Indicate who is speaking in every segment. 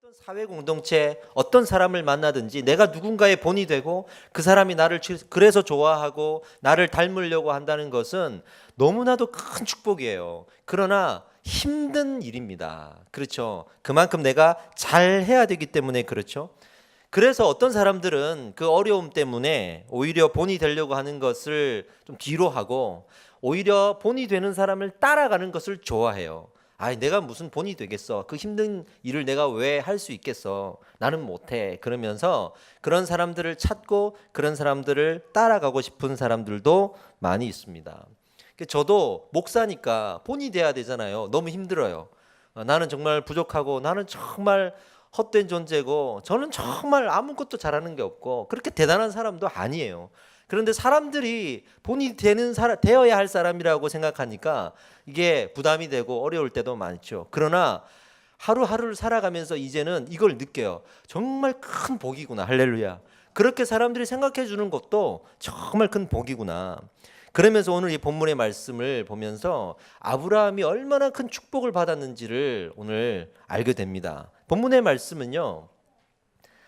Speaker 1: 어떤 사회 공동체, 어떤 사람을 만나든지 내가 누군가의 본이 되고 그 사람이 나를 그래서 좋아하고 나를 닮으려고 한다는 것은 너무나도 큰 축복이에요. 그러나 힘든 일입니다. 그렇죠. 그만큼 내가 잘 해야 되기 때문에 그렇죠. 그래서 어떤 사람들은 그 어려움 때문에 오히려 본이 되려고 하는 것을 좀 뒤로 하고 오히려 본이 되는 사람을 따라가는 것을 좋아해요. 아, 내가 무슨 본이 되겠어? 그 힘든 일을 내가 왜 할 수 있겠어? 나는 못해. 그러면서 그런 사람들을 찾고 그런 사람들을 따라가고 싶은 사람들도 많이 있습니다. 저도 목사니까 본이 돼야 되잖아요. 너무 힘들어요. 나는 정말 부족하고 나는 정말 헛된 존재고 저는 정말 아무것도 잘하는 게 없고 그렇게 대단한 사람도 아니에요. 그런데 사람들이 본이 되어야 할 사람이라고 생각하니까 이게 부담이 되고 어려울 때도 많죠. 그러나 하루하루를 살아가면서 이제는 이걸 느껴요. 정말 큰 복이구나. 할렐루야. 그렇게 사람들이 생각해 주는 것도 정말 큰 복이구나. 그러면서 오늘 이 본문의 말씀을 보면서 아브라함이 얼마나 큰 축복을 받았는지를 오늘 알게 됩니다. 본문의 말씀은요,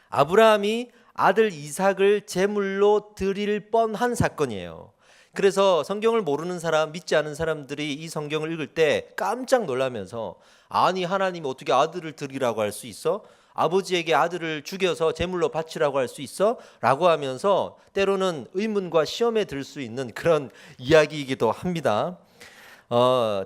Speaker 1: 아브라함이 아들 이삭을 제물로 드릴 뻔한 사건이에요. 그래서 성경을 모르는 사람, 믿지 않은 사람들이 이 성경을 읽을 때 깜짝 놀라면서 아니 하나님이 어떻게 아들을 드리라고 할 수 있어? 아버지에게 아들을 죽여서 제물로 바치라고 할 수 있어? 라고 하면서 때로는 의문과 시험에 들 수 있는 그런 이야기이기도 합니다.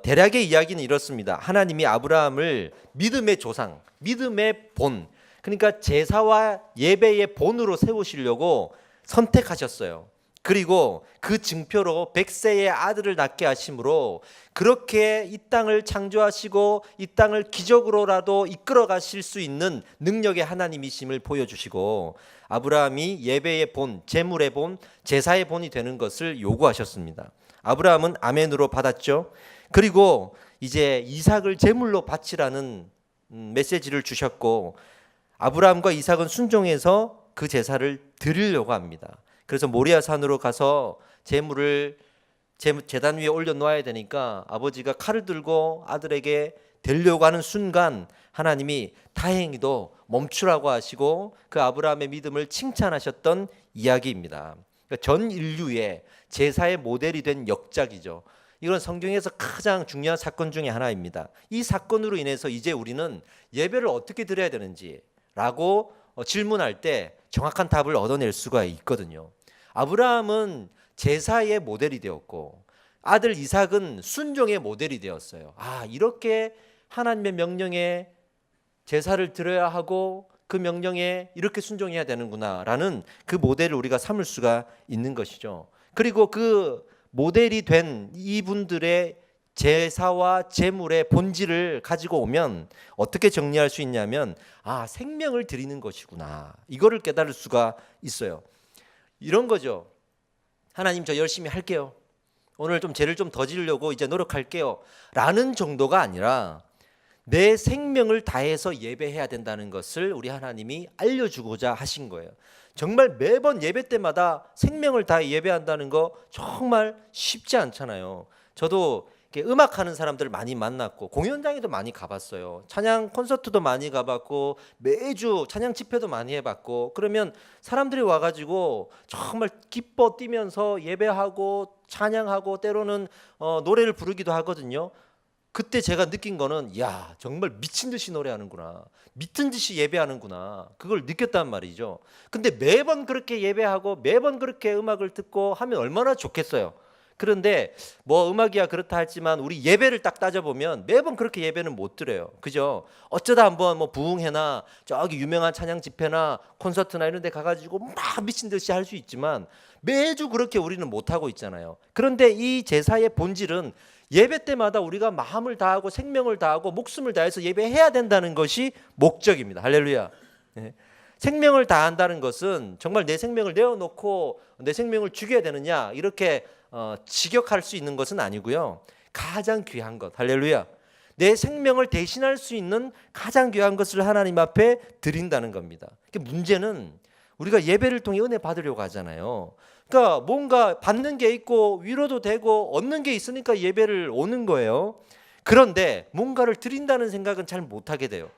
Speaker 1: 대략의 이야기는 이렇습니다. 하나님이 아브라함을 믿음의 조상, 믿음의 본, 그러니까 제사와 예배의 본으로 세우시려고 선택하셨어요. 그리고 그 증표로 100세의 아들을 낳게 하심으로 그렇게 이 땅을 창조하시고 이 땅을 기적으로라도 이끌어 가실 수 있는 능력의 하나님이심을 보여주시고 아브라함이 예배의 본, 제물의 본, 제사의 본이 되는 것을 요구하셨습니다. 아브라함은 아멘으로 받았죠. 그리고 이제 이삭을 제물로 바치라는 메시지를 주셨고 아브라함과 이삭은 순종해서 그 제사를 드리려고 합니다. 그래서 모리아 산으로 가서 제물을 제단 위에 올려놓아야 되니까 아버지가 칼을 들고 아들에게 드리려고 하는 순간 하나님이 다행히도 멈추라고 하시고 그 아브라함의 믿음을 칭찬하셨던 이야기입니다. 그러니까 전 인류의 제사의 모델이 된 역작이죠. 이건 성경에서 가장 중요한 사건 중에 하나입니다. 이 사건으로 인해서 이제 우리는 예배를 어떻게 드려야 되는지 라고 질문할 때 정확한 답을 얻어낼 수가 있거든요. 아브라함은 제사의 모델이 되었고 아들 이삭은 순종의 모델이 되었어요. 아, 이렇게 하나님의 명령에 제사를 드려야 하고 그 명령에 이렇게 순종해야 되는구나라는 그 모델을 우리가 삼을 수가 있는 것이죠. 그리고 그 모델이 된 이분들의 제사와 제물의 본질을 가지고 오면 어떻게 정리할 수 있냐면 아, 생명을 드리는 것이구나. 이거를 깨달을 수가 있어요. 이런 거죠. 하나님 저 열심히 할게요. 오늘 좀 죄를 좀 더 지으려고 이제 노력할게요. 라는 정도가 아니라 내 생명을 다해서 예배해야 된다는 것을 우리 하나님이 알려주고자 하신 거예요. 정말 매번 예배 때마다 생명을 다해 예배한다는 거 정말 쉽지 않잖아요. 저도 음악하는 사람들을 많이 만났고 공연장에도 많이 가봤어요. 찬양 콘서트도 많이 가봤고 매주 찬양 집회도 많이 해봤고 그러면 사람들이 와가지고 정말 기뻐 뛰면서 예배하고 찬양하고 때로는 노래를 부르기도 하거든요. 그때 제가 느낀 거는 야, 정말 미친 듯이 노래하는구나, 미친 듯이 예배하는구나, 그걸 느꼈단 말이죠. 근데 매번 그렇게 예배하고 매번 그렇게 음악을 듣고 하면 얼마나 좋겠어요. 그런데 뭐 음악이야 그렇다 할지만 우리 예배를 딱 따져보면 매번 그렇게 예배는 못 드려요. 그죠? 어쩌다 한번 뭐 부흥회나 저기 유명한 찬양 집회나 콘서트나 이런 데 가가지고 막 미친 듯이 할 수 있지만 매주 그렇게 우리는 못하고 있잖아요. 그런데 이 제사의 본질은 예배 때마다 우리가 마음을 다하고 생명을 다하고 목숨을 다해서 예배해야 된다는 것이 목적입니다. 할렐루야. 네. 생명을 다한다는 것은 정말 내 생명을 내어놓고 내 생명을 죽여야 되느냐 이렇게 직역할 수 있는 것은 아니고요. 가장 귀한 것, 할렐루야. 내 생명을 대신할 수 있는 가장 귀한 것을 하나님 앞에 드린다는 겁니다. 문제는 우리가 예배를 통해 은혜 받으려고 하잖아요. 그러니까 뭔가 받는 게 있고 위로도 되고 얻는 게 있으니까 예배를 오는 거예요. 그런데 뭔가를 드린다는 생각은 잘 못하게 돼요.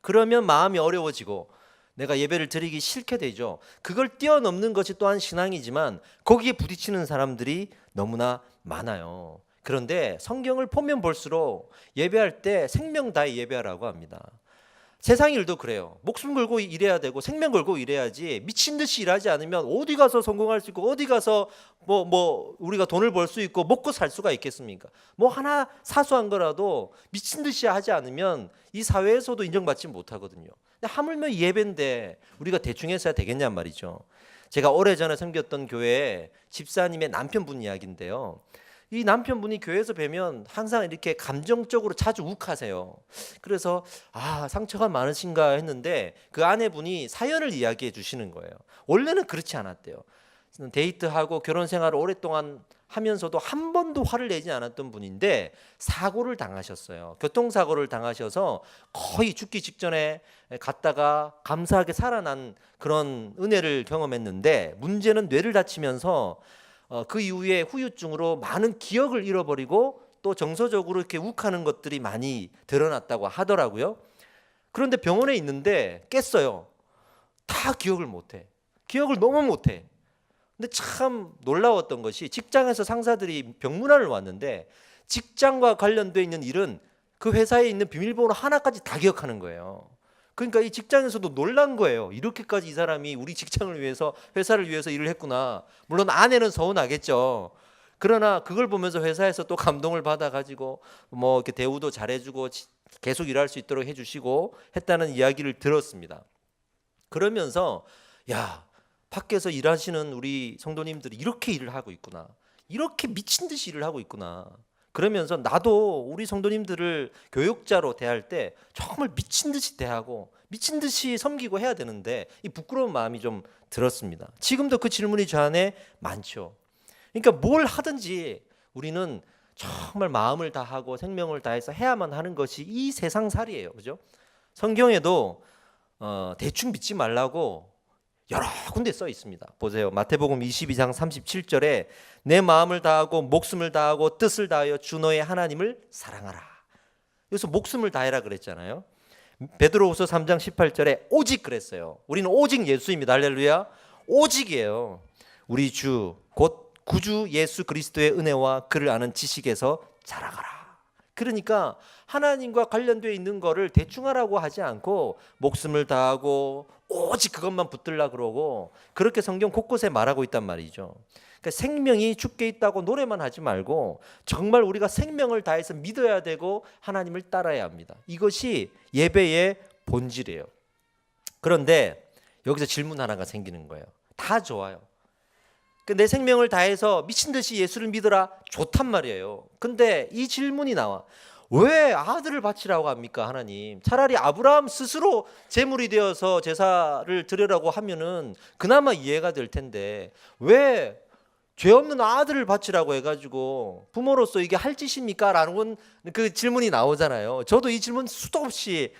Speaker 1: 그러면 마음이 어려워지고 내가 예배를 드리기 싫게 되죠. 그걸 뛰어넘는 것이 또한 신앙이지만 거기에 부딪히는 사람들이 너무나 많아요. 그런데 성경을 보면 볼수록 예배할 때 생명 다해 예배하라고 합니다. 세상 일도 그래요. 목숨 걸고 일해야 되고 생명 걸고 일해야지 미친 듯이 일하지 않으면 어디 가서 성공할 수 있고 어디 가서 뭐 우리가 돈을 벌 수 있고 먹고 살 수가 있겠습니까? 뭐 하나 사소한 거라도 미친 듯이 하지 않으면 이 사회에서도 인정받지 못하거든요. 근데 하물며 예배인데 우리가 대충 했어야 되겠냔 말이죠. 제가 오래전에 섬겼던 교회 집사님의 남편분 이야기인데요. 이 남편분이 교회에서 뵈면 항상 이렇게 감정적으로 자주 욱하세요. 그래서 상처가 많으신가 했는데 그 아내분이 사연을 이야기해 주시는 거예요. 원래는 그렇지 않았대요. 데이트하고 결혼 생활을 오랫동안 하면서도 한 번도 화를 내지 않았던 분인데 사고를 당하셨어요. 교통사고를 당하셔서 거의 죽기 직전에 갔다가 감사하게 살아난 그런 은혜를 경험했는데 문제는 뇌를 다치면서 그 이후에 후유증으로 많은 기억을 잃어버리고 또 정서적으로 이렇게 욱하는 것들이 많이 드러났다고 하더라고요. 그런데 병원에 있는데 깼어요. 다 기억을 못해. 기억을 너무 못해. 근데 참 놀라웠던 것이 직장에서 상사들이 병문안을 왔는데 직장과 관련돼 있는 일은 그 회사에 있는 비밀번호 하나까지 다 기억하는 거예요. 그러니까 이 직장에서도 놀란 거예요. 이렇게까지 이 사람이 우리 직장을 위해서 회사를 위해서 일을 했구나. 물론 아내는 서운하겠죠. 그러나 그걸 보면서 회사에서 또 감동을 받아가지고 뭐 이렇게 대우도 잘해주고 계속 일할 수 있도록 해주시고 했다는 이야기를 들었습니다. 그러면서 야, 밖에서 일하시는 우리 성도님들이 이렇게 일을 하고 있구나. 이렇게 미친 듯이 일을 하고 있구나. 그러면서 나도 우리 성도님들을 교육자로 대할 때 정말 미친 듯이 대하고 미친 듯이 섬기고 해야 되는데 이 부끄러운 마음이 좀 들었습니다. 지금도 그 질문이 저 안에 많죠. 그러니까 뭘 하든지 우리는 정말 마음을 다하고 생명을 다해서 해야만 하는 것이 이 세상살이에요. 그죠? 성경에도 대충 믿지 말라고 여러 군데 써 있습니다. 보세요. 마태복음 22장 37절에 내 마음을 다하고 목숨을 다하고 뜻을 다하여 주 너의 하나님을 사랑하라. 여기서 목숨을 다해라 그랬잖아요. 베드로후서 3장 18절에 오직 그랬어요. 우리는 오직 예수입니다. 할렐루야. 오직이에요. 우리 주 곧 구주 예수 그리스도의 은혜와 그를 아는 지식에서 자라가라. 그러니까 하나님과 관련되어 있는 거를 대충 하라고 하지 않고 목숨을 다하고 오직 그것만 붙들라 그러고 그렇게 성경 곳곳에 말하고 있단 말이죠. 그러니까 생명이 주께 있다고 노래만 하지 말고 정말 우리가 생명을 다해서 믿어야 되고 하나님을 따라야 합니다. 이것이 예배의 본질이에요. 그런데 여기서 질문 하나가 생기는 거예요. 다 좋아요. 내 생명을 다해서 미친 듯이 예수를 믿어라 좋단 말이에요. 근데 이 질문이 나와. 왜 아들을 바치라고 합니까 하나님? 차라리 아브라함 스스로 제물이 되어서 제사를 드리라고 하면은 그나마 이해가 될 텐데 왜 죄 없는 아들을 바치라고 해가지고 부모로서 이게 할 짓입니까? 라는 그 질문이 나오잖아요. 저도 이 질문 수도 없이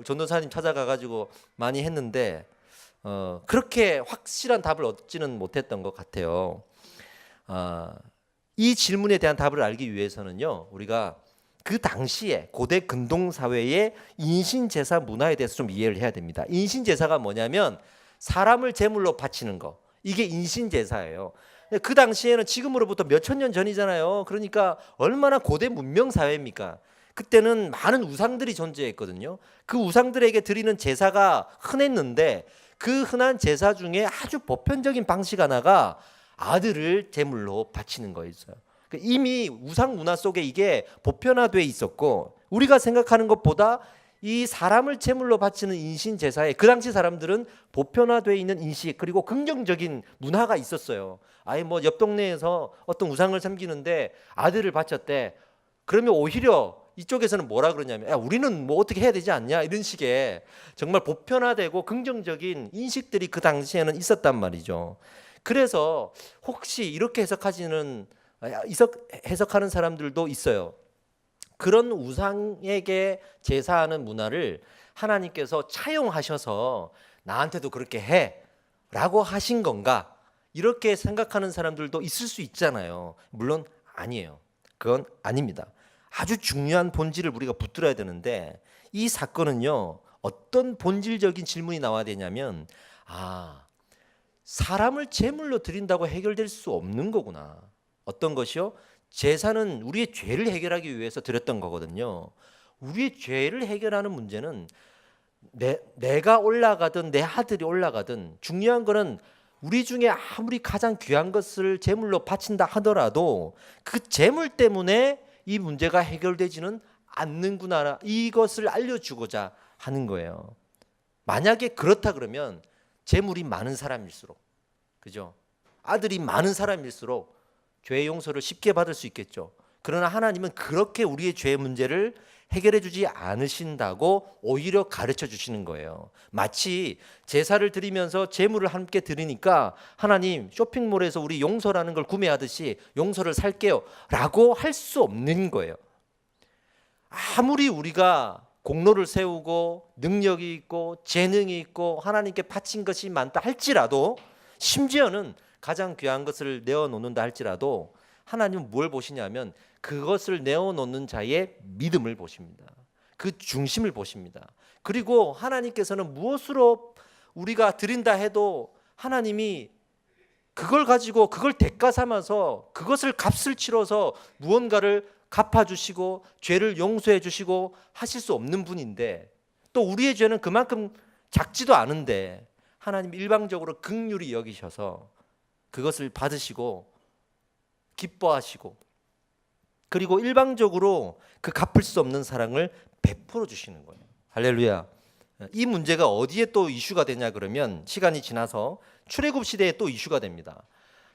Speaker 1: 전도사님 찾아가가지고 많이 했는데 그렇게 확실한 답을 얻지는 못했던 것 같아요. 이 질문에 대한 답을 알기 위해서는요, 우리가 그 당시에 고대 근동 사회의 인신제사 문화에 대해서 좀 이해를 해야 됩니다. 인신제사가 뭐냐면 사람을 제물로 바치는 거, 이게 인신제사예요. 그 당시에는 지금으로부터 몇천 년 전이잖아요. 그러니까 얼마나 고대 문명 사회입니까? 그때는 많은 우상들이 존재했거든요. 그 우상들에게 드리는 제사가 흔했는데 그 흔한 제사 중에 아주 보편적인 방식 하나가 아들을 제물로 바치는 거였어요. 이미 우상 문화 속에 이게 보편화돼 있었고 우리가 생각하는 것보다 이 사람을 제물로 바치는 인신 제사에 그 당시 사람들은 보편화돼 있는 인식 그리고 긍정적인 문화가 있었어요. 아예 뭐 옆 동네에서 어떤 우상을 섬기는데 아들을 바쳤대. 그러면 오히려 이쪽에서는 뭐라 그러냐면 야, 우리는 뭐 어떻게 해야 되지 않냐 이런 식의 정말 보편화되고 긍정적인 인식들이 그 당시에는 있었단 말이죠. 그래서 혹시 이렇게 해석하는 사람들도 있어요. 그런 우상에게 제사하는 문화를 하나님께서 차용하셔서 나한테도 그렇게 해 라고 하신 건가 이렇게 생각하는 사람들도 있을 수 있잖아요. 물론 아니에요. 그건 아닙니다. 아주 중요한 본질을 우리가 붙들어야 되는데 이 사건은요 어떤 본질적인 질문이 나와야 되냐면 사람을 제물로 드린다고 해결될 수 없는 거구나. 어떤 것이요? 제사는 우리의 죄를 해결하기 위해서 드렸던 거거든요. 우리의 죄를 해결하는 문제는 내가 올라가든 내 아들이 올라가든 중요한 거는 우리 중에 아무리 가장 귀한 것을 제물로 바친다 하더라도 그 제물 때문에 이 문제가 해결되지는 않는구나. 이것을 알려주고자 하는 거예요. 만약에 그렇다 그러면 제물이 많은 사람일수록, 그죠? 아들이 많은 사람일수록 죄의 용서를 쉽게 받을 수 있겠죠. 그러나 하나님은 그렇게 우리의 죄 문제를 해결해 주지 않으신다고 오히려 가르쳐 주시는 거예요. 마치 제사를 드리면서 제물을 함께 드리니까 하나님 쇼핑몰에서 우리 용서라는 걸 구매하듯이 용서를 살게요 라고 할 수 없는 거예요. 아무리 우리가 공로를 세우고 능력이 있고 재능이 있고 하나님께 바친 것이 많다 할지라도, 심지어는 가장 귀한 것을 내어놓는다 할지라도 하나님은 뭘 보시냐면 그것을 내어놓는 자의 믿음을 보십니다. 그 중심을 보십니다. 그리고 하나님께서는 무엇으로 우리가 드린다 해도 하나님이 그걸 가지고 그걸 대가 삼아서 그것을 값을 치러서 무언가를 갚아주시고 죄를 용서해 주시고 하실 수 없는 분인데, 또 우리의 죄는 그만큼 작지도 않은데 하나님 일방적으로 긍휼히 여기셔서 그것을 받으시고 기뻐하시고 그리고 일방적으로 그 갚을 수 없는 사랑을 베풀어 주시는 거예요. 할렐루야. 이 문제가 어디에 또 이슈가 되냐 그러면 시간이 지나서 출애굽 시대에 또 이슈가 됩니다.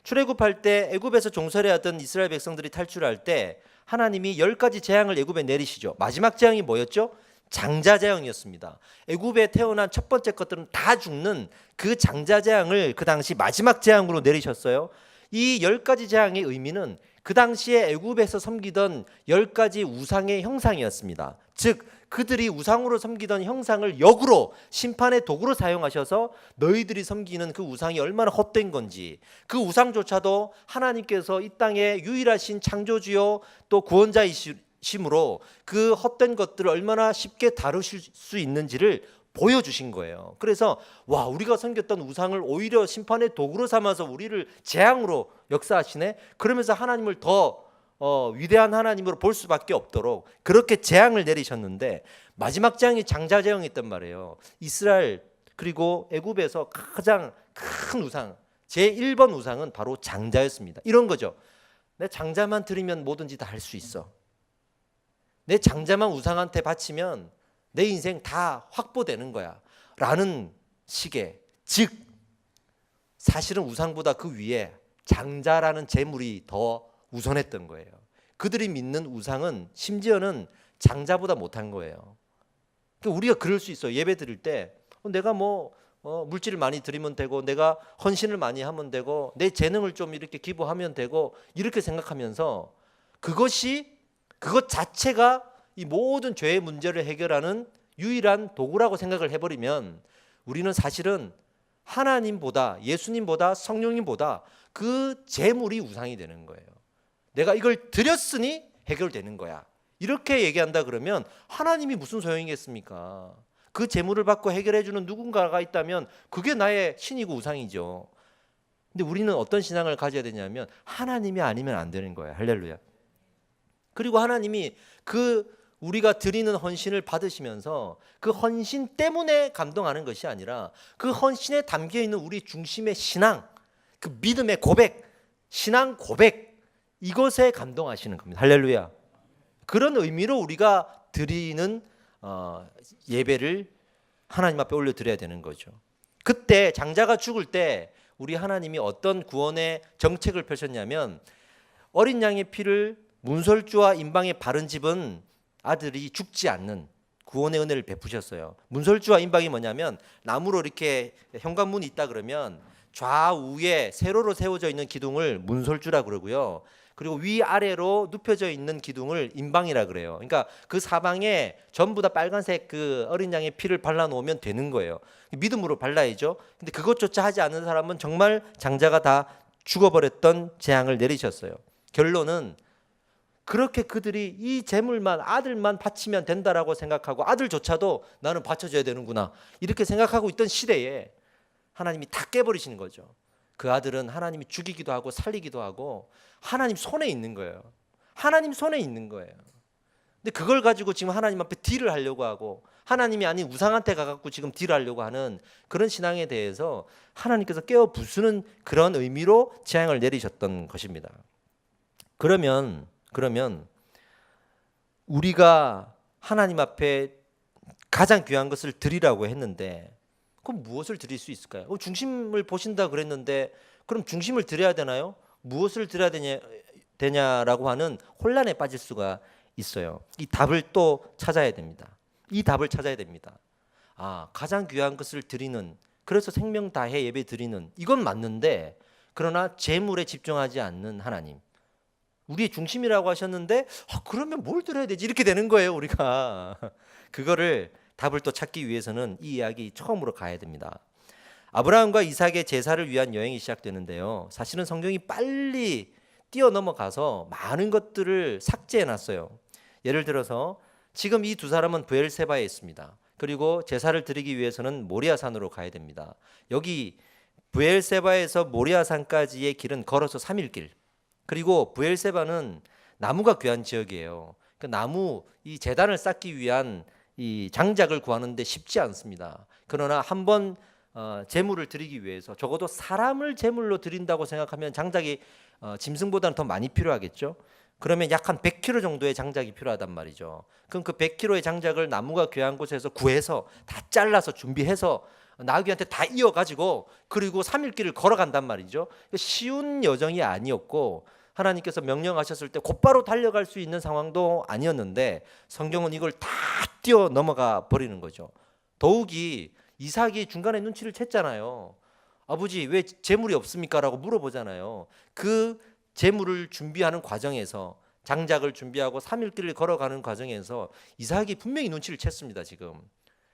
Speaker 1: 출애굽할 때 애굽에서 종살이 하던 이스라엘 백성들이 탈출할 때 하나님이 10가지 재앙을 애굽에 내리시죠. 마지막 재앙이 뭐였죠? 장자 재앙이었습니다. 애굽에 태어난 첫 번째 것들은 다 죽는 그 장자 재앙을 그 당시 마지막 재앙으로 내리셨어요. 이 10가지 재앙의 의미는 그 당시에 애굽에서 섬기던 10가지 우상의 형상이었습니다. 즉 그들이 우상으로 섬기던 형상을 역으로 심판의 도구로 사용하셔서 너희들이 섬기는 그 우상이 얼마나 헛된 건지, 그 우상조차도 하나님께서 이 땅에 유일하신 창조주요 또 구원자이심으로 그 헛된 것들을 얼마나 쉽게 다루실 수 있는지를 보여주신 거예요. 그래서 우리가 섬겼던 우상을 오히려 심판의 도구로 삼아서 우리를 재앙으로 역사하시네. 그러면서 하나님을 더 위대한 하나님으로 볼 수밖에 없도록 그렇게 재앙을 내리셨는데, 마지막 재앙이 장자 재앙이었단 말이에요. 이스라엘 그리고 애굽에서 가장 큰 우상, 제1번 우상은 바로 장자였습니다. 이런 거죠. 내 장자만 드리면 뭐든지 다 할 수 있어. 내 장자만 우상한테 바치면 내 인생 다 확보되는 거야 라는 식의, 즉 사실은 우상보다 그 위에 장자라는 재물이 더 우선했던 거예요. 그들이 믿는 우상은 심지어는 장자보다 못한 거예요. 그러니까 우리가 그럴 수 있어요. 예배 드릴 때 내가 물질을 많이 드리면 되고, 내가 헌신을 많이 하면 되고, 내 재능을 좀 이렇게 기부하면 되고, 이렇게 생각하면서 그것 자체가 이 모든 죄의 문제를 해결하는 유일한 도구라고 생각을 해버리면 우리는 사실은 하나님보다, 예수님보다, 성령님보다 그 재물이 우상이 되는 거예요. 내가 이걸 드렸으니 해결되는 거야, 이렇게 얘기한다 그러면 하나님이 무슨 소용이겠습니까? 그 재물을 받고 해결해 주는 누군가가 있다면 그게 나의 신이고 우상이죠. 근데 우리는 어떤 신앙을 가져야 되냐면 하나님이 아니면 안 되는 거예요. 할렐루야. 그리고 하나님이 우리가 드리는 헌신을 받으시면서 그 헌신 때문에 감동하는 것이 아니라 그 헌신에 담겨 있는 우리 중심의 신앙, 그 믿음의 고백, 신앙 고백, 이것에 감동하시는 겁니다. 할렐루야. 그런 의미로 우리가 드리는 예배를 하나님 앞에 올려드려야 되는 거죠. 그때 장자가 죽을 때 우리 하나님이 어떤 구원의 정책을 펼쳤냐면, 어린 양의 피를 문설주와 임방에 바른 집은 아들이 죽지 않는 구원의 은혜를 베푸셨어요. 문설주와 임방이 뭐냐면, 나무로 이렇게 현관문이 있다 그러면 좌우에 세로로 세워져 있는 기둥을 문설주라 그러고요. 그리고 위아래로 눕혀져 있는 기둥을 임방이라 그래요. 그러니까 그 사방에 전부 다 빨간색 그 어린 양의 피를 발라놓으면 되는 거예요. 믿음으로 발라야죠. 근데 그것조차 하지 않는 사람은 정말 장자가 다 죽어버렸던 재앙을 내리셨어요. 결론은 그렇게 그들이 이 재물만 아들만 바치면 된다라고 생각하고 아들조차도 나는 바쳐줘야 되는구나 이렇게 생각하고 있던 시대에 하나님이 다 깨버리시는 거죠. 그 아들은 하나님이 죽이기도 하고 살리기도 하고 하나님 손에 있는 거예요. 하나님 손에 있는 거예요. 근데 그걸 가지고 지금 하나님 앞에 딜을 하려고 하고 하나님이 아닌 우상한테 가갖고 지금 딜하려고 하는 그런 신앙에 대해서 하나님께서 깨어 부수는 그런 의미로 재앙을 내리셨던 것입니다. 그러면 우리가 하나님 앞에 가장 귀한 것을 드리라고 했는데 그럼 무엇을 드릴 수 있을까요? 중심을 보신다 그랬는데 그럼 중심을 드려야 되나요? 무엇을 드려야 되냐라고 하는 혼란에 빠질 수가 있어요. 이 답을 또 찾아야 됩니다. 이 답을 찾아야 됩니다. 가장 귀한 것을 드리는, 그래서 생명 다해 예배 드리는, 이건 맞는데 그러나 재물에 집중하지 않는 하나님, 우리의 중심이라고 하셨는데 그러면 뭘 드려야 되지? 이렇게 되는 거예요 우리가. 그거를 답을 또 찾기 위해서는 이 이야기 처음으로 가야 됩니다. 아브라함과 이삭의 제사를 위한 여행이 시작되는데요, 사실은 성경이 빨리 뛰어넘어가서 많은 것들을 삭제해놨어요. 예를 들어서 지금 이 두 사람은 브엘세바에 있습니다. 그리고 제사를 드리기 위해서는 모리아산으로 가야 됩니다. 여기 브엘세바에서 모리아산까지의 길은 걸어서 3일 길. 그리고 브엘세바는 나무가 귀한 지역이에요. 그 나무, 이 제단을 쌓기 위한 이 장작을 구하는데 쉽지 않습니다. 그러나 한번 제물을 드리기 위해서 적어도 사람을 제물로 드린다고 생각하면 장작이 짐승보다는 더 많이 필요하겠죠. 그러면 약 한 100kg 정도의 장작이 필요하단 말이죠. 그럼 그 100kg의 장작을 나무가 귀한 곳에서 구해서 다 잘라서 준비해서 나귀한테 다 이어가지고 그리고 3일 길을 걸어간단 말이죠. 쉬운 여정이 아니었고 하나님께서 명령하셨을 때 곧바로 달려갈 수 있는 상황도 아니었는데 성경은 이걸 다 뛰어 넘어가 버리는 거죠. 더욱이 이삭이 중간에 눈치를 챘잖아요. 아버지 왜 재물이 없습니까? 라고 물어보잖아요. 그 재물을 준비하는 과정에서, 장작을 준비하고 3일 길을 걸어가는 과정에서 이삭이 분명히 눈치를 챘습니다 지금.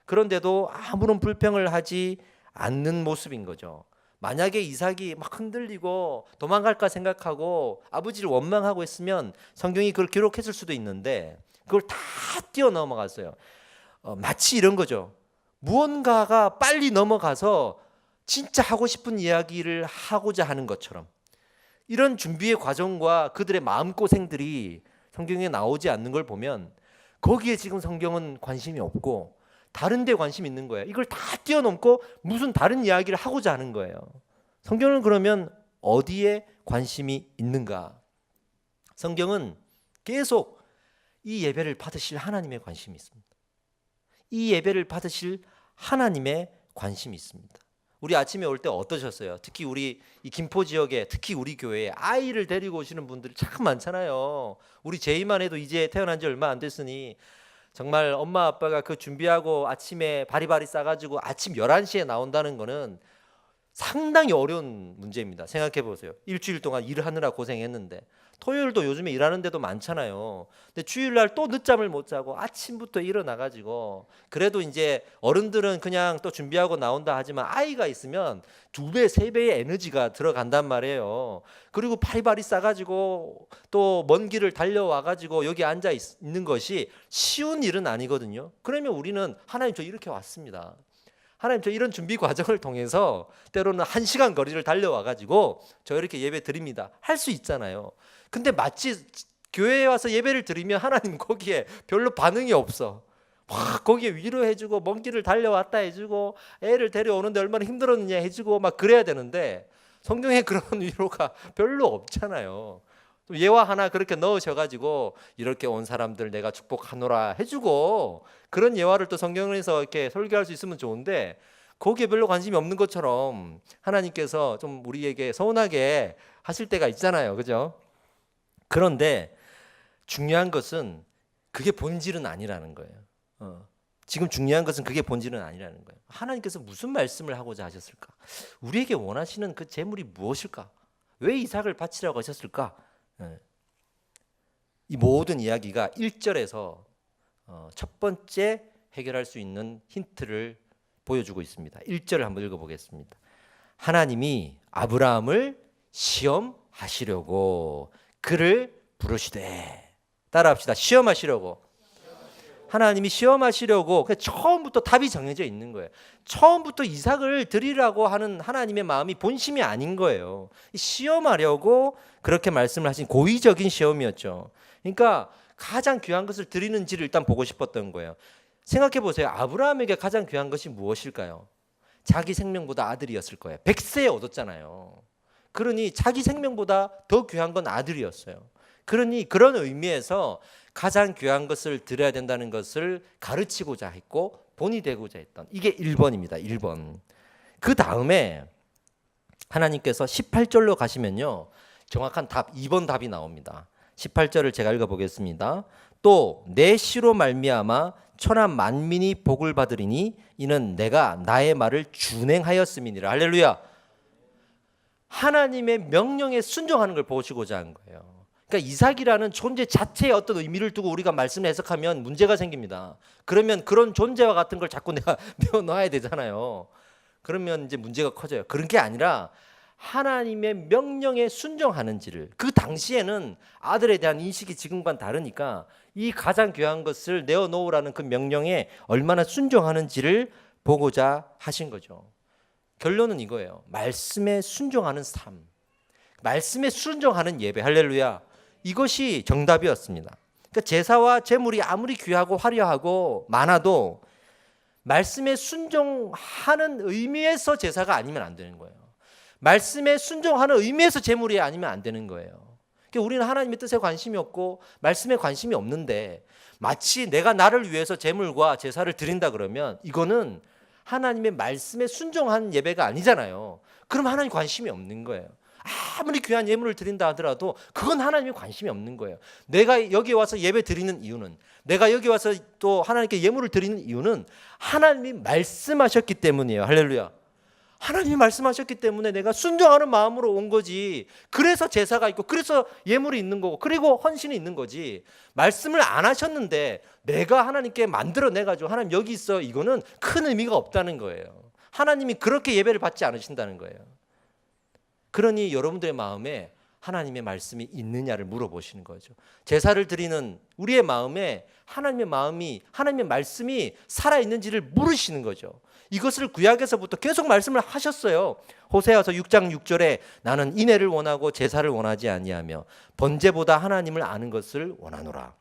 Speaker 1: 그런데도 아무런 불평을 하지 않는 모습인 거죠. 만약에 이삭이 막 흔들리고 도망갈까 생각하고 아버지를 원망하고 했으면 성경이 그걸 기록했을 수도 있는데 그걸 다 뛰어넘어갔어요. 마치 이런 거죠. 무언가가 빨리 넘어가서 진짜 하고 싶은 이야기를 하고자 하는 것처럼, 이런 준비의 과정과 그들의 마음고생들이 성경에 나오지 않는 걸 보면 거기에 지금 성경은 관심이 없고 다른 데 관심이 있는 거예요. 이걸 다 뛰어넘고 무슨 다른 이야기를 하고자 하는 거예요. 성경은 그러면 어디에 관심이 있는가? 성경은 계속 이 예배를 받으실 하나님의 관심이 있습니다. 이 예배를 받으실 하나님의 관심이 있습니다. 우리 아침에 올 때 어떠셨어요? 특히 우리 이 김포 지역에, 특히 우리 교회에 아이를 데리고 오시는 분들이 참 많잖아요. 우리 제이만 해도 이제 태어난 지 얼마 안 됐으니 정말 엄마 아빠가 그 준비하고 아침에 바리바리 싸가지고 아침 11시에 나온다는 거는 상당히 어려운 문제입니다. 생각해 보세요. 일주일 동안 일하느라 고생했는데 토요일도 요즘에 일하는 데도 많잖아요. 근데 주일날 또 늦잠을 못 자고 아침부터 일어나가지고, 그래도 이제 어른들은 그냥 또 준비하고 나온다 하지만 아이가 있으면 2배, 3배의 에너지가 들어간단 말이에요. 그리고 바리바리 싸가지고 또 먼 길을 달려와가지고 여기 앉아 있는 것이 쉬운 일은 아니거든요. 그러면 우리는 하나님 저 이렇게 왔습니다. 하나님 저 이런 준비 과정을 통해서 때로는 1시간 거리를 달려와가지고 저 이렇게 예배 드립니다 할 수 있잖아요. 근데 마치 교회에 와서 예배를 드리면 하나님 거기에 별로 반응이 없어. 막 거기에 위로해주고 먼 길을 달려왔다 해주고 애를 데려오는데 얼마나 힘들었느냐 해주고 막 그래야 되는데 성경에 그런 위로가 별로 없잖아요. 또 예화 하나 그렇게 넣으셔가지고 이렇게 온 사람들 내가 축복하노라 해주고 그런 예화를 또 성경에서 이렇게 설교할 수 있으면 좋은데 거기에 별로 관심이 없는 것처럼 하나님께서 좀 우리에게 서운하게 하실 때가 있잖아요. 그죠? 그런데 중요한 것은 그게 본질은 아니라는 거예요. 지금 중요한 것은 그게 본질은 아니라는 거예요. 하나님께서 무슨 말씀을 하고자 하셨을까? 우리에게 원하시는 그 재물이 무엇일까? 왜 이삭을 바치라고 하셨을까? 이 모든 이야기가 1절에서 첫 번째 해결할 수 있는 힌트를 보여주고 있습니다. 1절을 한번 읽어보겠습니다. 하나님이 아브라함을 시험하시려고 그를 부르시되, 따라합시다. 시험하시려고. 하나님이 시험하시려고 처음부터 답이 정해져 있는 거예요. 처음부터 이삭을 드리라고 하는 하나님의 마음이 본심이 아닌 거예요. 시험하려고 그렇게 말씀을 하신 고의적인 시험이었죠. 그러니까 가장 귀한 것을 드리는지를 일단 보고 싶었던 거예요. 생각해 보세요. 아브라함에게 가장 귀한 것이 무엇일까요? 자기 생명보다 아들이었을 거예요. 100세에 얻었잖아요. 그러니 자기 생명보다 더 귀한 건 아들이었어요. 그러니 그런 의미에서 가장 귀한 것을 드려야 된다는 것을 가르치고자 했고 본이 되고자 했던 이게 1번입니다. 1번. 그 다음에 하나님께서 18절로 가시면요. 정확한 답 2번 답이 나옵니다. 18절을 제가 읽어보겠습니다. 또 내 씨로 말미암아 천하 만민이 복을 받으리니 이는 내가 나의 말을 준행하였음이니라. 할렐루야. 하나님의 명령에 순종하는 걸 보시고자 한 거예요. 그러니까 이삭이라는 존재 자체의 어떤 의미를 두고 우리가 말씀을 해석하면 문제가 생깁니다. 그러면 그런 존재와 같은 걸 자꾸 내가 내어놔야 되잖아요. 그러면 이제 문제가 커져요. 그런 게 아니라 하나님의 명령에 순종하는지를, 그 당시에는 아들에 대한 인식이 지금과는 다르니까 이 가장 귀한 것을 내어놓으라는 그 명령에 얼마나 순종하는지를 보고자 하신 거죠. 결론은 이거예요. 말씀에 순종하는 삶, 말씀에 순종하는 예배. 할렐루야. 이것이 정답이었습니다. 그러니까 제사와 제물이 아무리 귀하고 화려하고 많아도 말씀에 순종하는 의미에서 제사가 아니면 안 되는 거예요. 말씀에 순종하는 의미에서 제물이 아니면 안 되는 거예요. 그러니까 우리는 하나님의 뜻에 관심이 없고 말씀에 관심이 없는데 마치 내가 나를 위해서 제물과 제사를 드린다 그러면 이거는 하나님의 말씀에 순종한 예배가 아니잖아요. 그럼 하나님 관심이 없는 거예요. 아무리 귀한 예물을 드린다 하더라도 그건 하나님의 관심이 없는 거예요. 내가 여기 와서 예배 드리는 이유는, 내가 여기 와서 또 하나님께 예물을 드리는 이유는 하나님이 말씀하셨기 때문이에요. 할렐루야. 하나님이 말씀하셨기 때문에 내가 순종하는 마음으로 온 거지. 그래서 제사가 있고 그래서 예물이 있는 거고 그리고 헌신이 있는 거지. 말씀을 안 하셨는데 내가 하나님께 만들어내가지고 하나님 여기 있어, 이거는 큰 의미가 없다는 거예요. 하나님이 그렇게 예배를 받지 않으신다는 거예요. 그러니 여러분들의 마음에 하나님의 말씀이 있느냐를 물어보시는 거죠. 제사를 드리는 우리의 마음에 하나님의 마음이, 하나님의 말씀이 살아있는지를 물으시는 거죠. 이것을 구약에서부터 계속 말씀을 하셨어요. 호세아서 6장 6절에 나는 인애를 원하고 제사를 원하지 아니하며 번제보다 하나님을 아는 것을 원하노라.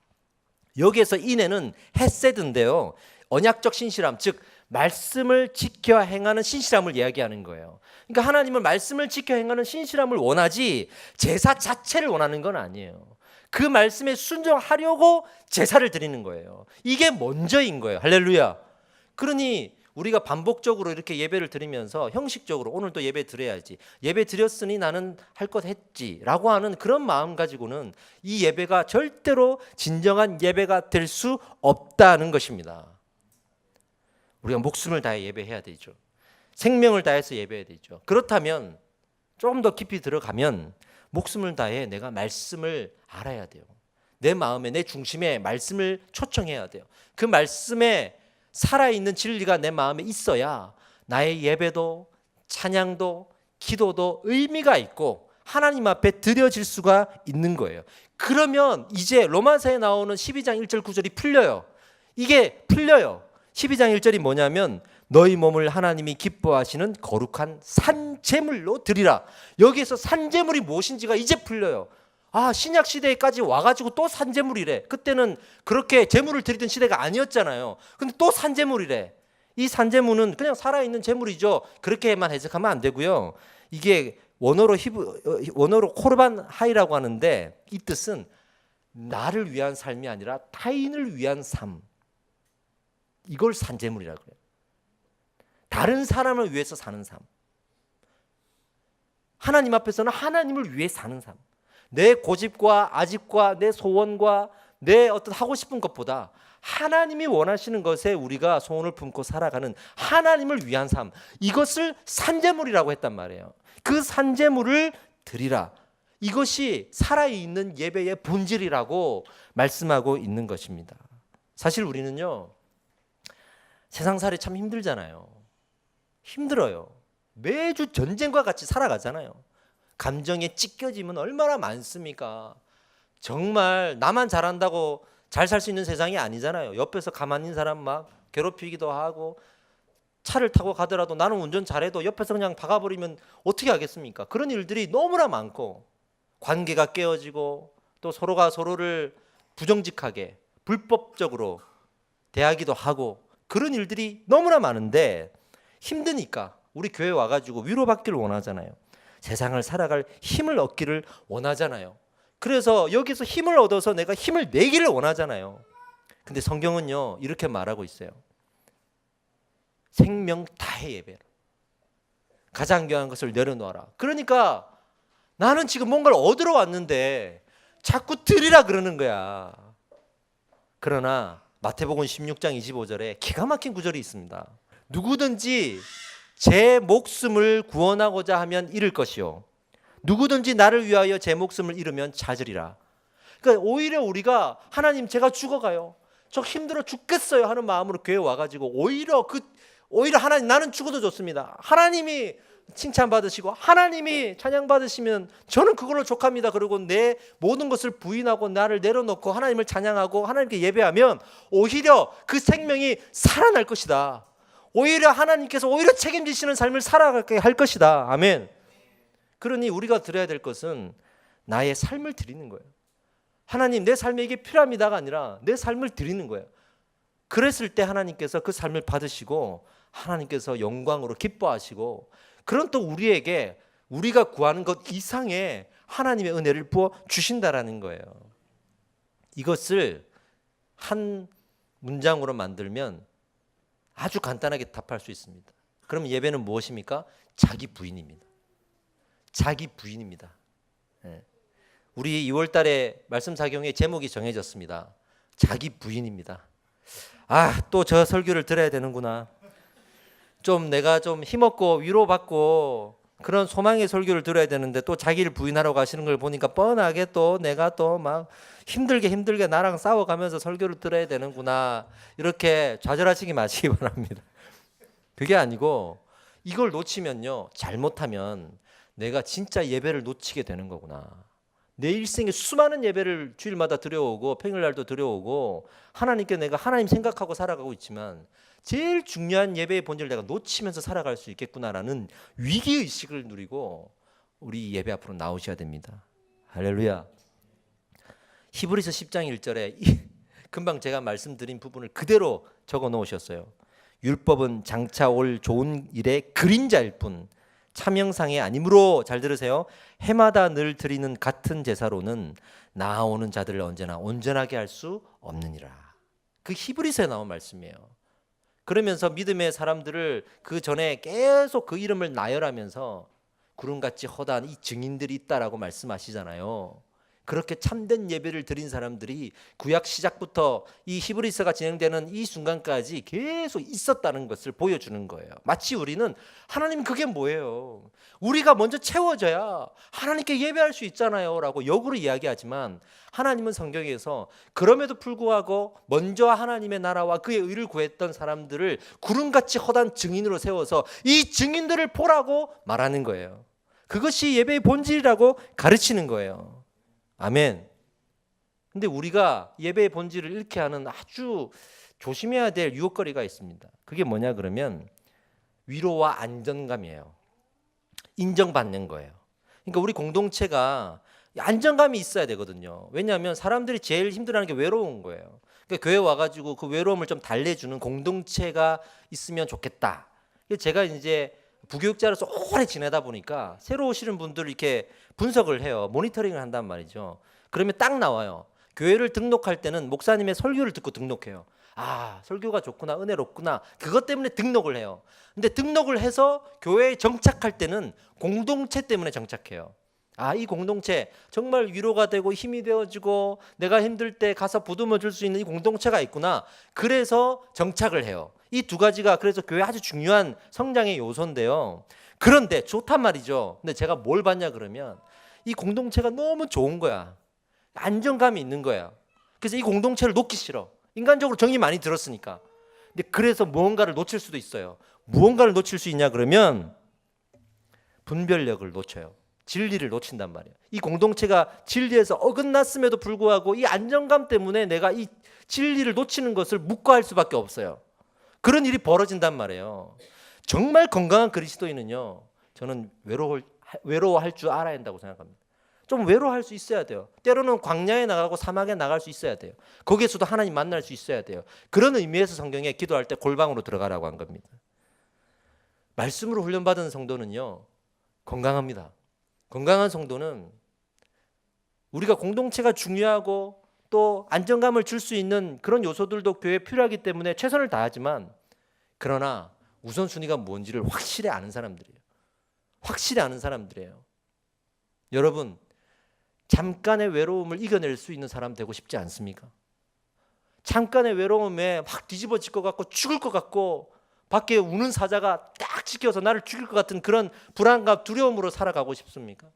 Speaker 1: 여기에서 인애는 헤세드인데요. 언약적 신실함, 즉 말씀을 지켜 행하는 신실함을 이야기하는 거예요. 그러니까 하나님은 말씀을 지켜 행하는 신실함을 원하지 제사 자체를 원하는 건 아니에요. 그 말씀에 순종하려고 제사를 드리는 거예요. 이게 먼저인 거예요. 할렐루야. 그러니 우리가 반복적으로 이렇게 예배를 드리면서 형식적으로 오늘도 예배 드려야지, 예배 드렸으니 나는 할 것 했지 라고 하는 그런 마음 가지고는 이 예배가 절대로 진정한 예배가 될 수 없다는 것입니다. 우리가 목숨을 다해 예배해야 되죠. 생명을 다해서 예배해야 되죠. 그렇다면 좀 더 깊이 들어가면 목숨을 다해 내가 말씀을 알아야 돼요. 내 마음에, 내 중심에 말씀을 초청해야 돼요. 그 말씀에 살아있는 진리가 내 마음에 있어야 나의 예배도 찬양도 기도도 의미가 있고 하나님 앞에 드려질 수가 있는 거예요. 그러면 이제 로마서에 나오는 12장 1절 9절이 풀려요. 이게 풀려요. 12장 1절이 뭐냐면 너희 몸을 하나님이 기뻐하시는 거룩한 산제물로 드리라. 여기에서 산제물이 무엇인지가 이제 풀려요. 아, 신약 시대까지 와가지고 또 산제물이래. 그때는 그렇게 제물을 드리던 시대가 아니었잖아요. 근데 또 산제물이래. 이 산제물은 그냥 살아있는 제물이죠. 그렇게만 해석하면 안 되고요. 이게 원어로 코르반 하이라고 하는데 이 뜻은 나를 위한 삶이 아니라 타인을 위한 삶. 이걸 산제물이라고 해요. 다른 사람을 위해서 사는 삶. 하나님 앞에서는 하나님을 위해 사는 삶. 내 고집과 아집과 내 소원과 내 어떤 하고 싶은 것보다 하나님이 원하시는 것에 우리가 소원을 품고 살아가는 하나님을 위한 삶. 이것을 산제물이라고 했단 말이에요. 그 산제물을 드리라. 이것이 살아있는 예배의 본질이라고 말씀하고 있는 것입니다. 사실 우리는요, 세상살이 참 힘들잖아요. 힘들어요. 매주 전쟁과 같이 살아가잖아요. 감정에 찢겨짐은 얼마나 많습니까? 정말 나만 잘한다고 잘 살 수 있는 세상이 아니잖아요. 옆에서 가만히 있는 사람 막 괴롭히기도 하고, 차를 타고 가더라도 나는 운전 잘해도 옆에서 그냥 박아버리면 어떻게 하겠습니까? 그런 일들이 너무나 많고, 관계가 깨어지고, 또 서로가 서로를 부정직하게 불법적으로 대하기도 하고, 그런 일들이 너무나 많은데, 힘드니까 우리 교회 와가지고 위로받기를 원하잖아요. 세상을 살아갈 힘을 얻기를 원하잖아요. 그래서 여기서 힘을 얻어서 내가 힘을 내기를 원하잖아요. 근데 성경은요 이렇게 말하고 있어요. 생명 다해 예배를, 가장 귀한 것을 내려놓아라. 그러니까 나는 지금 뭔가를 얻으러 왔는데 자꾸 드리라 그러는 거야. 그러나 마태복음 16장 25절에 기가 막힌 구절이 있습니다. 누구든지 제 목숨을 구원하고자 하면 잃을 것이요, 누구든지 나를 위하여 제 목숨을 잃으면 찾으리라. 그러니까 오히려 우리가 하나님 제가 죽어가요, 저 힘들어 죽겠어요 하는 마음으로 교회 와가지고 오히려 하나님 나는 죽어도 좋습니다, 하나님이 칭찬받으시고 하나님이 찬양받으시면 저는 그걸로 족합니다, 그리고 내 모든 것을 부인하고 나를 내려놓고 하나님을 찬양하고 하나님께 예배하면 오히려 그 생명이 살아날 것이다. 오히려 하나님께서 오히려 책임지시는 삶을 살아가게 할 것이다. 아멘. 그러니 우리가 드려야 될 것은 나의 삶을 드리는 거예요. 하나님 내 삶에 이게 필요합니다가 아니라 내 삶을 드리는 거예요. 그랬을 때 하나님께서 그 삶을 받으시고 하나님께서 영광으로 기뻐하시고, 그런 또 우리에게 우리가 구하는 것 이상의 하나님의 은혜를 부어 주신다라는 거예요. 이것을 한 문장으로 만들면 아주 간단하게 답할 수 있습니다. 그럼 예배는 무엇입니까? 자기 부인입니다. 자기 부인입니다. 우리 2월 달에 말씀 사경의 제목이 정해졌습니다. 자기 부인입니다. 또 저 설교를 들어야 되는구나. 좀 내가 좀 힘없고 위로받고 그런 소망의 설교를 들어야 되는데 또 자기를 부인하라고 하시는 걸 보니까 뻔하게 또 내가 또 막 힘들게 나랑 싸워가면서 설교를 들어야 되는구나, 이렇게 좌절하시기 마시기 바랍니다. 그게 아니고 이걸 놓치면요, 잘못하면 내가 진짜 예배를 놓치게 되는 거구나. 내 일생에 수많은 예배를 주일마다 드려오고 평일날도 드려오고 하나님께 내가 하나님 생각하고 살아가고 있지만 제일 중요한 예배의 본질을 내가 놓치면서 살아갈 수 있겠구나라는 위기의식을 누리고 우리 예배 앞으로 나오셔야 됩니다. 할렐루야. 히브리서 10장 1절에 금방 제가 말씀드린 부분을 그대로 적어 놓으셨어요. 율법은 장차 올 좋은 일의 그림자일 뿐 참형상이 아니므로, 잘 들으세요, 해마다 늘 드리는 같은 제사로는 나아오는 자들을 언제나 온전하게 할 수 없느니라. 그 히브리서에 나온 말씀이에요. 그러면서 믿음의 사람들을 그 전에 계속 그 이름을 나열하면서 구름같이 허다한 이 증인들이 있다라고 말씀하시잖아요. 그렇게 참된 예배를 드린 사람들이 구약 시작부터 이 히브리서가 진행되는 이 순간까지 계속 있었다는 것을 보여주는 거예요. 마치 우리는 하나님 그게 뭐예요? 우리가 먼저 채워져야 하나님께 예배할 수 있잖아요 라고 역으로 이야기하지만, 하나님은 성경에서 그럼에도 불구하고 먼저 하나님의 나라와 그의 의를 구했던 사람들을 구름같이 허다한 증인으로 세워서 이 증인들을 보라고 말하는 거예요. 그것이 예배의 본질이라고 가르치는 거예요. 아멘. 근데 우리가 예배의 본질을 잃게 하는 아주 조심해야 될 유혹거리가 있습니다. 그게 뭐냐 그러면 위로와 안정감이에요. 인정받는 거예요. 그러니까 우리 공동체가 안정감이 있어야 되거든요. 왜냐하면 사람들이 제일 힘들어하는 게 외로운 거예요. 그러니까 교회 와가지고 그 외로움을 좀 달래주는 공동체가 있으면 좋겠다. 제가 이제 부교육자로서 오래 지내다 보니까 새로 오시는 분들 이렇게 분석을 해요. 모니터링을 한단 말이죠. 그러면 딱 나와요. 교회를 등록할 때는 목사님의 설교를 듣고 등록해요. 설교가 좋구나, 은혜롭구나, 그것 때문에 등록을 해요. 근데 등록을 해서 교회에 정착할 때는 공동체 때문에 정착해요. 이 공동체 정말 위로가 되고 힘이 되어지고 내가 힘들 때 가서 보듬어 줄 수 있는 이 공동체가 있구나, 그래서 정착을 해요. 이 두 가지가 그래서 교회 아주 중요한 성장의 요소인데요. 그런데 좋단 말이죠. 근데 제가 뭘 봤냐 그러면 이 공동체가 너무 좋은 거야. 안정감이 있는 거야. 그래서 이 공동체를 놓기 싫어. 인간적으로 정이 많이 들었으니까. 근데 그래서 무언가를 놓칠 수도 있어요. 무언가를 놓칠 수 있냐 그러면 분별력을 놓쳐요. 진리를 놓친단 말이에요. 이 공동체가 진리에서 어긋났음에도 불구하고 이 안정감 때문에 내가 이 진리를 놓치는 것을 묵과할 수밖에 없어요. 그런 일이 벌어진단 말이에요. 정말 건강한 그리스도인은요, 저는 외로워할 줄 알아야 한다고 생각합니다. 좀 외로워할 수 있어야 돼요. 때로는 광야에 나가고 사막에 나갈 수 있어야 돼요. 거기에서도 하나님 만날 수 있어야 돼요. 그런 의미에서 성경에 기도할 때 골방으로 들어가라고 한 겁니다. 말씀으로 훈련받은 성도는요, 건강합니다. 건강한 성도는 우리가 공동체가 중요하고 또 안정감을 줄 수 있는 그런 요소들도 교회에 필요하기 때문에 최선을 다하지만, 그러나 우선순위가 뭔지를 확실히 아는 사람들이에요. 확실히 아는 사람들이에요. 여러분, 잠깐의 외로움을 이겨낼 수 있는 사람 되고 싶지 않습니까? 잠깐의 외로움에 막 뒤집어질 것 같고 죽을 것 같고 밖에 우는 사자가 딱 지켜서 나를 죽일 것 같은 그런 불안감, 두려움으로 살아가고 싶습니까?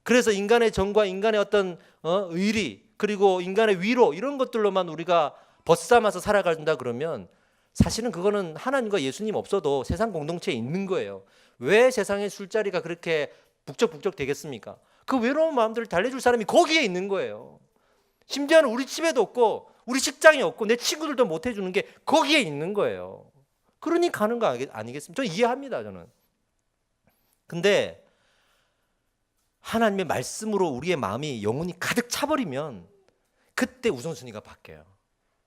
Speaker 1: 그래서 인간의 정과 인간의 어떤 의리, 그리고 인간의 위로, 이런 것들로만 우리가 벗삼아서 살아간다 그러면 사실은 그거는 하나님과 예수님 없어도 세상 공동체에 있는 거예요. 왜 세상의 술자리가 그렇게 북적북적 되겠습니까? 그 외로운 마음들을 달래줄 사람이 거기에 있는 거예요. 심지어는 우리 집에도 없고 우리 직장에 없고 내 친구들도 못 해주는 게 거기에 있는 거예요. 그러니 가는 거 아니겠습니까? 저는 이해합니다, 저는. 근데 하나님의 말씀으로 우리의 마음이 영혼이 가득 차버리면 그때 우선순위가 바뀌어요.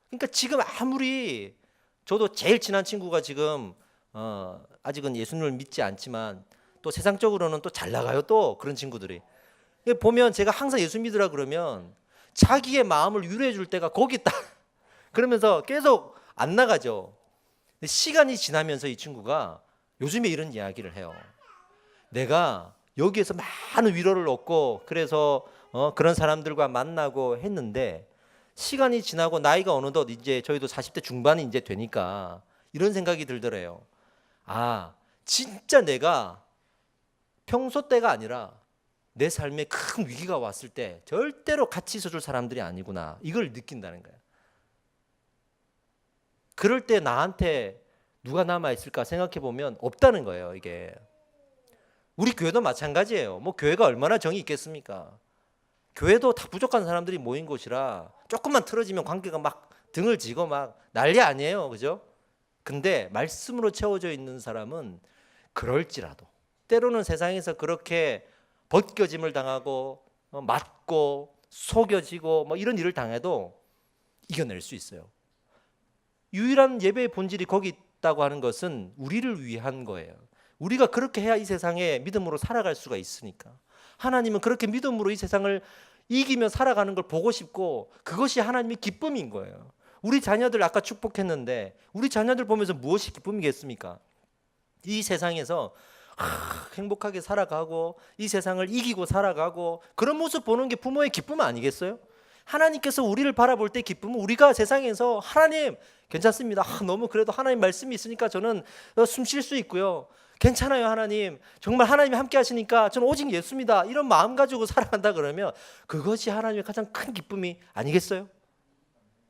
Speaker 1: 그러니까 지금 아무리 저도 제일 친한 친구가 지금 아직은 예수님을 믿지 않지만 또 세상적으로는 또 잘 나가요, 또 그런 친구들이. 보면 제가 항상 예수 믿으라 그러면 자기의 마음을 위로해 줄 때가 거기 있다 그러면서 계속 안 나가죠. 시간이 지나면서 이 친구가 요즘에 이런 이야기를 해요. 내가 여기에서 많은 위로를 얻고 그래서 그런 사람들과 만나고 했는데 시간이 지나고 나이가 어느덧 이제 저희도 40대 중반이 이제 되니까 이런 생각이 들더래요. 아, 진짜 내가 평소 때가 아니라 내 삶에 큰 위기가 왔을 때 절대로 같이 있어줄 사람들이 아니구나, 이걸 느낀다는 거예요. 그럴 때 나한테 누가 남아있을까 생각해 보면 없다는 거예요. 이게 우리 교회도 마찬가지예요. 뭐 교회가 얼마나 정이 있겠습니까? 교회도 다 부족한 사람들이 모인 곳이라 조금만 틀어지면 관계가 막 등을 지고 막 난리 아니에요, 그죠? 근데 말씀으로 채워져 있는 사람은 그럴지라도 때로는 세상에서 그렇게 벗겨짐을 당하고 맞고 속여지고 뭐 이런 일을 당해도 이겨낼 수 있어요. 유일한 예배의 본질이 거기 있다고 하는 것은 우리를 위한 거예요. 우리가 그렇게 해야 이 세상에 믿음으로 살아갈 수가 있으니까. 하나님은 그렇게 믿음으로 이 세상을 이기며 살아가는 걸 보고 싶고 그것이 하나님의 기쁨인 거예요. 우리 자녀들 아까 축복했는데 우리 자녀들 보면서 무엇이 기쁨이겠습니까? 이 세상에서 행복하게 살아가고 이 세상을 이기고 살아가고 그런 모습 보는 게 부모의 기쁨 아니겠어요? 하나님께서 우리를 바라볼 때 기쁨은 우리가 세상에서 하나님 괜찮습니다. 너무 그래도 하나님 말씀이 있으니까 저는 숨 쉴 수 있고요. 괜찮아요, 하나님. 정말 하나님이 함께 하시니까 저는 오직 예수입니다. 이런 마음 가지고 살아간다 그러면 그것이 하나님의 가장 큰 기쁨이 아니겠어요?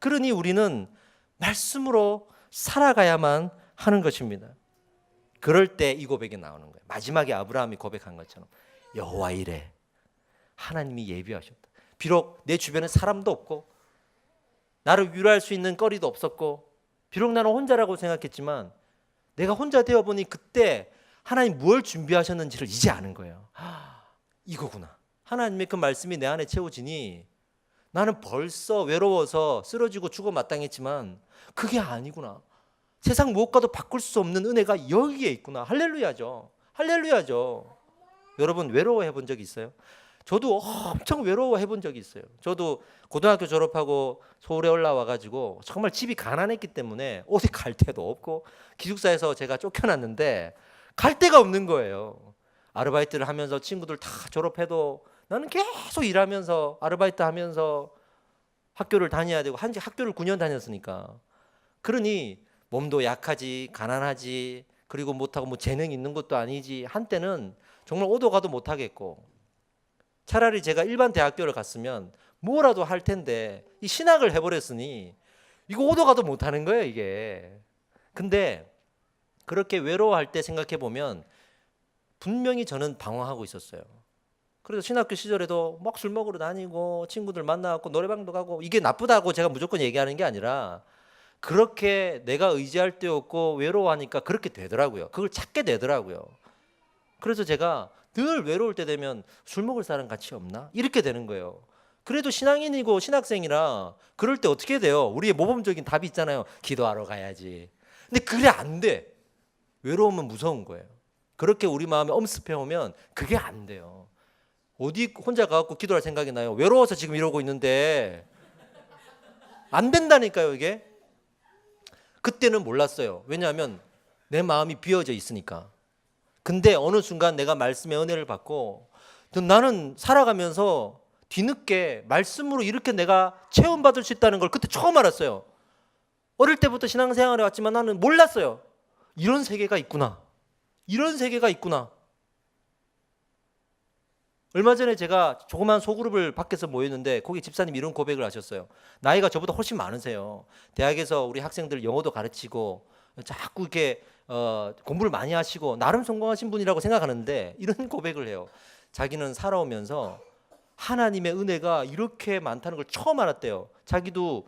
Speaker 1: 그러니 우리는 말씀으로 살아가야만 하는 것입니다. 그럴 때 이 고백이 나오는 거예요. 마지막에 아브라함이 고백한 것처럼 여호와 이래, 하나님이 예비하셨다. 비록 내 주변에 사람도 없고 나를 위로할 수 있는 거리도 없었고 비록 나는 혼자라고 생각했지만 내가 혼자 되어보니 그때 하나님 무엇을 준비하셨는지를 이제 아는 거예요. 이거구나. 하나님의 그 말씀이 내 안에 채워지니 나는 벌써 외로워서 쓰러지고 죽어 마땅했지만 그게 아니구나. 세상 무엇과도 바꿀 수 없는 은혜가 여기에 있구나. 할렐루야죠. 할렐루야죠. 여러분 외로워해 본 적이 있어요? 저도 엄청 외로워해 본 적이 있어요. 저도 고등학교 졸업하고 서울에 올라와 가지고 정말 집이 가난했기 때문에 어디 갈 데도 없고 기숙사에서 제가 쫓겨났는데 갈 데가 없는 거예요. 아르바이트를 하면서 친구들 다 졸업해도 나는 계속 일하면서 아르바이트 하면서 학교를 다녀야 되고 학교를 9년 다녔으니까. 그러니 몸도 약하지, 가난하지, 그리고 못하고 뭐 재능 있는 것도 아니지. 한때는 정말 오도 가도 못하겠고 차라리 제가 일반 대학교를 갔으면 뭐라도 할 텐데 이 신학을 해버렸으니 이거 오도 가도 못하는 거예요, 이게. 근데 그렇게 외로워할 때 생각해 보면 분명히 저는 방황하고 있었어요. 그래서 신학교 시절에도 막 술 먹으러 다니고 친구들 만나고 노래방도 가고, 이게 나쁘다고 제가 무조건 얘기하는 게 아니라 그렇게 내가 의지할 데 없고 외로워하니까 그렇게 되더라고요. 그걸 찾게 되더라고요. 그래서 제가 늘 외로울 때 되면 술 먹을 사람 같이 없나? 이렇게 되는 거예요. 그래도 신앙인이고 신학생이라 그럴 때 어떻게 돼요? 우리의 모범적인 답이 있잖아요. 기도하러 가야지. 근데 그래 안 돼. 외로우면 무서운 거예요. 그렇게 우리 마음에 엄습해 오면 그게 안 돼요. 어디 혼자 가갖고 기도할 생각이 나요? 외로워서 지금 이러고 있는데 안 된다니까요, 이게. 그때는 몰랐어요. 왜냐하면 내 마음이 비어져 있으니까. 근데 어느 순간 내가 말씀의 은혜를 받고 나는 살아가면서 뒤늦게 말씀으로 이렇게 내가 체험받을 수 있다는 걸 그때 처음 알았어요. 어릴 때부터 신앙생활에 왔지만 나는 몰랐어요. 이런 세계가 있구나. 이런 세계가 있구나. 얼마 전에 제가 조그만 소그룹을 밖에서 모였는데 거기 집사님이 이런 고백을 하셨어요. 나이가 저보다 훨씬 많으세요. 대학에서 우리 학생들 영어도 가르치고 자꾸 이렇게 공부를 많이 하시고 나름 성공하신 분이라고 생각하는데 이런 고백을 해요. 자기는 살아오면서 하나님의 은혜가 이렇게 많다는 걸 처음 알았대요. 자기도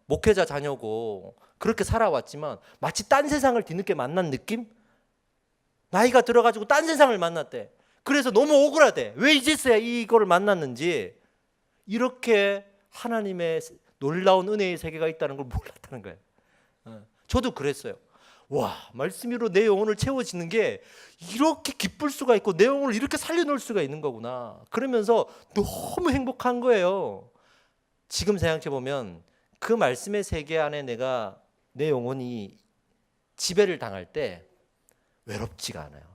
Speaker 1: 목회자 자녀고 그렇게 살아왔지만 마치 딴 세상을 뒤늦게 만난 느낌? 나이가 들어가지고 딴 세상을 만났대. 그래서 너무 억울하대. 왜 이제서야 이거를 만났는지. 이렇게 하나님의 놀라운 은혜의 세계가 있다는 걸 몰랐다는 거예요. 저도 그랬어요. 와, 말씀으로 내 영혼을 채워지는 게 이렇게 기쁠 수가 있고 내 영혼을 이렇게 살려놓을 수가 있는 거구나. 그러면서 너무 행복한 거예요. 지금 생각해 보면 그 말씀의 세계 안에 내 영혼이 지배를 당할 때 외롭지가 않아요.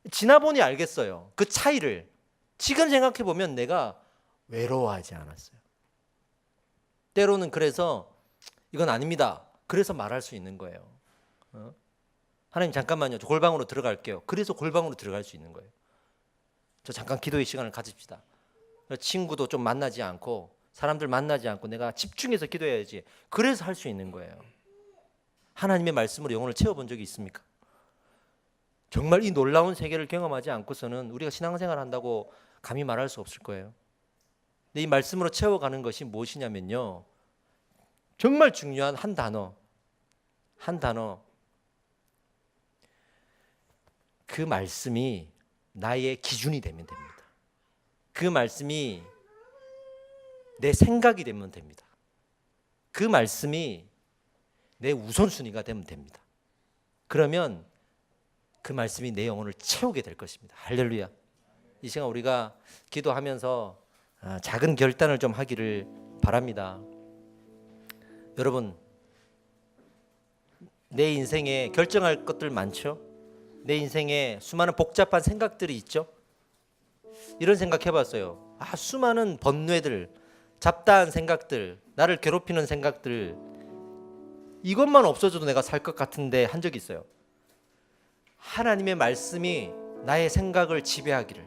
Speaker 1: 지나보니 알겠어요. 그 차이를. 지금 생각해 보면 내가 외로워하지 않았어요. 때로는 그래서 이건 아닙니다. 그래서 말할 수 있는 거예요. 하나님 잠깐만요. 저 골방으로 들어갈게요. 그래서 골방으로 들어갈 수 있는 거예요. 저 잠깐 기도의 시간을 가집시다. 친구도 좀 만나지 않고 사람들 만나지 않고 내가 집중해서 기도해야지. 그래서 할 수 있는 거예요. 하나님의 말씀으로 영혼을 채워본 적이 있습니까? 정말 이 놀라운 세계를 경험하지 않고서는 우리가 신앙생활 한다고 감히 말할 수 없을 거예요. 근데 이 말씀으로 채워가는 것이 무엇이냐면요, 정말 중요한 한 단어, 그 말씀이 나의 기준이 되면 됩니다. 그 말씀이 내 생각이 되면 됩니다. 그 말씀이 내 우선순위가 되면 됩니다. 그러면 그 말씀이 내 영혼을 채우게 될 것입니다. 할렐루야. 이 시간 우리가 기도하면서 작은 결단을 좀 하기를 바랍니다. 여러분, 내 인생에 결정할 것들 많죠? 내 인생에 수많은 복잡한 생각들이 있죠? 이런 생각 해봤어요. 수많은 번뇌들, 잡다한 생각들, 나를 괴롭히는 생각들, 이것만 없어져도 내가 살 것 같은데 한 적이 있어요. 하나님의 말씀이 나의 생각을 지배하기를,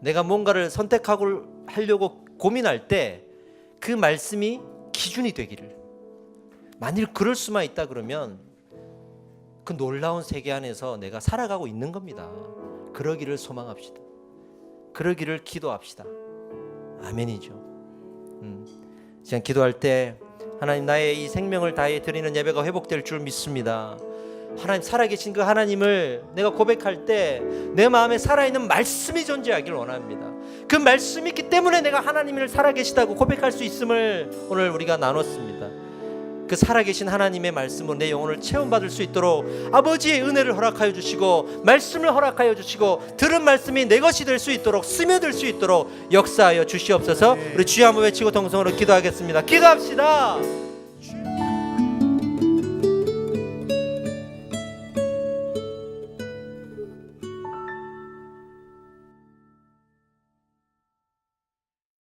Speaker 1: 내가 뭔가를 선택하고 하려고 고민할 때 그 말씀이 기준이 되기를, 만일 그럴 수만 있다 그러면 그 놀라운 세계 안에서 내가 살아가고 있는 겁니다. 그러기를 소망합시다. 그러기를 기도합시다. 아멘이죠. 지금 기도할 때 하나님, 나의 이 생명을 다해 드리는 예배가 회복될 줄 믿습니다. 하나님, 살아계신 그 하나님을 내가 고백할 때 내 마음에 살아있는 말씀이 존재하기를 원합니다. 그 말씀이 있기 때문에 내가 하나님을 살아계시다고 고백할 수 있음을 오늘 우리가 나눴습니다. 그 살아계신 하나님의 말씀으로 내 영혼을 체험받을 수 있도록 아버지의 은혜를 허락하여 주시고 말씀을 허락하여 주시고 들은 말씀이 내 것이 될 수 있도록 스며들 수 있도록 역사하여 주시옵소서. 우리 주여 한번 외치고 동성으로 기도하겠습니다. 기도합시다.